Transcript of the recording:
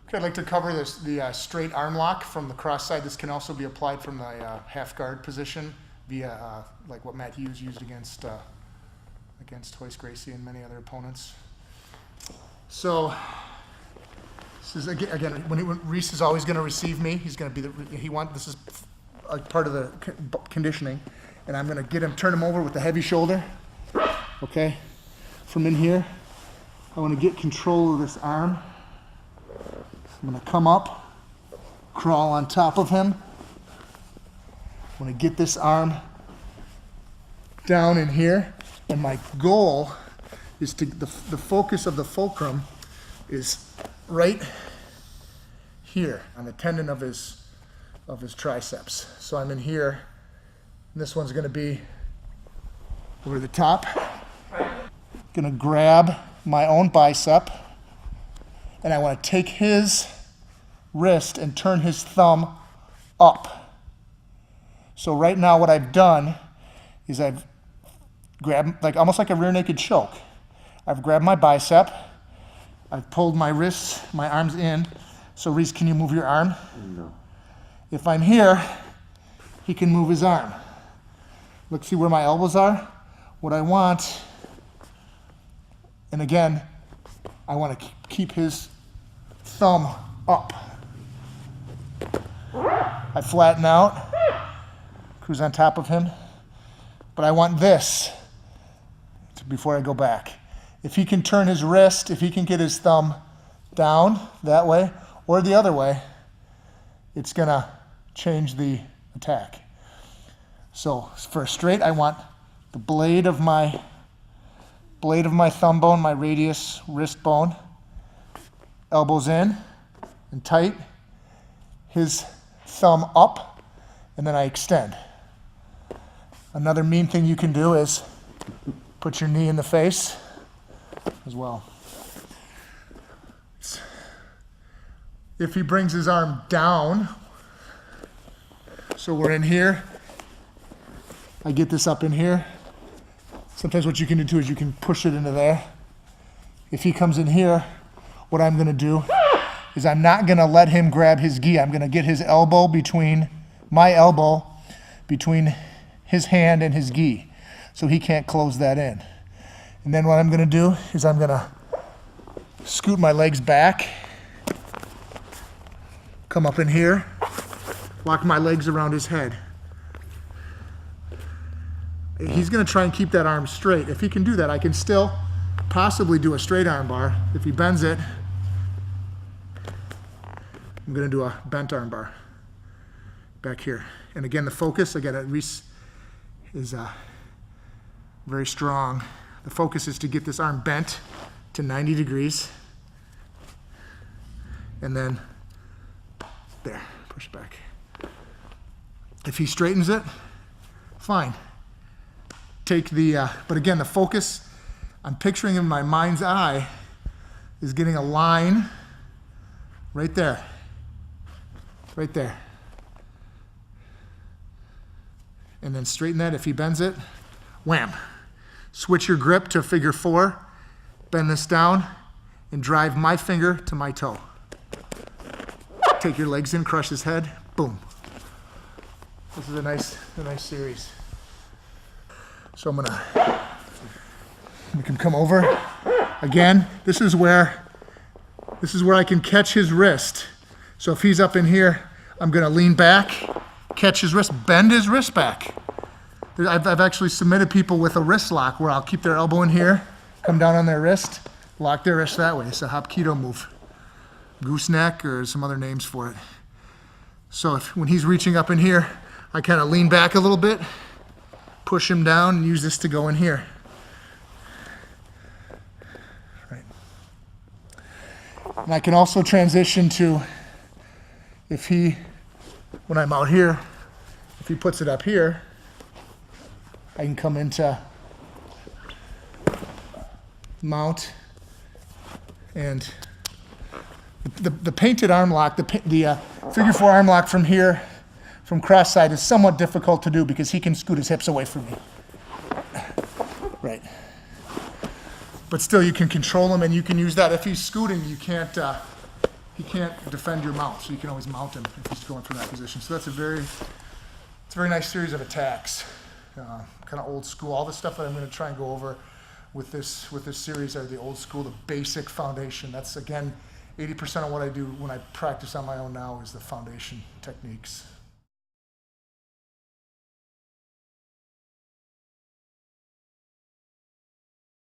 Okay, I'd like to cover the straight arm lock from the cross side. This can also be applied from the half guard position via like what Matt Hughes used against Hoist Gracie and many other opponents. So this is again when Reese is always going to receive me. He's going to be this is a part of the conditioning, and I'm going to turn him over with the heavy shoulder. Okay, from in here, I want to get control of this arm. I'm going to come up, crawl on top of him. I'm going to get this arm down in here, and my goal is to the focus of the fulcrum is right here on the tendon of his triceps. So I'm in here, and this one's going to be over the top. Going to grab my own bicep, and I want to take his wrist and turn his thumb up. So right now what I've done is I've grabbed, almost like a rear naked choke. I've grabbed my bicep, I've pulled my wrists, my arms in. So Reese, can you move your arm? No. If I'm here, he can move his arm. Look, see where my elbows are? What I want, and again, I want to keep his thumb up. I flatten out, cruise on top of him, but I want this before I go back. If he can turn his wrist, if he can get his thumb down that way or the other way, it's gonna change the attack. So for a straight, I want the blade of my thumb bone, my radius wrist bone, elbows in and tight, his thumb up, and then I extend. Another mean thing you can do is put your knee in the face as well. If he brings his arm down, so we're in here, I get this up in here. Sometimes what you can do too is you can push it into there. If he comes in here, what I'm gonna do is I'm not gonna let him grab his gi. I'm gonna get his elbow between his hand and his gi, so he can't close that in. And then what I'm gonna do is I'm gonna scoot my legs back, come up in here, lock my legs around his head. He's gonna try and keep that arm straight. If he can do that, I can still possibly do a straight arm bar. If he bends it, I'm gonna do a bent arm bar back here. And again, the focus, again, Reese is very strong. The focus is to get this arm bent to 90 degrees. And then, there, push back. If he straightens it, fine. Take the, but again, the focus, I'm picturing in my mind's eye, is getting a line right there. Right there. And then straighten that. If he bends it, wham. Switch your grip to figure 4, bend this down, and drive my finger to my toe. Take your legs in, crush his head, boom. This is a nice series. So we can come over. Again, this is where I can catch his wrist. So if he's up in here, I'm gonna lean back, catch his wrist, bend his wrist back. I've actually submitted people with a wrist lock where I'll keep their elbow in here, come down on their wrist, lock their wrist that way. It's a Hapkido move. Gooseneck or some other names for it. So when he's reaching up in here, I kind of lean back a little bit, push him down, and use this to go in here. Right. And I can also transition to, when I'm out here, if he puts it up here, I can come into mount, and the painted arm lock, the figure 4 arm lock from here, from cross side, is somewhat difficult to do because he can scoot his hips away from me. Right. But still, you can control him, and you can use that. If he's scooting, you can't he can't defend your mount, so you can always mount him if he's going from that position. So that's a very nice series of attacks. Kind of old school. All the stuff that I'm going to try and go over with this series are the old school, the basic foundation. That's, again, 80% of what I do when I practice on my own now is the foundation techniques.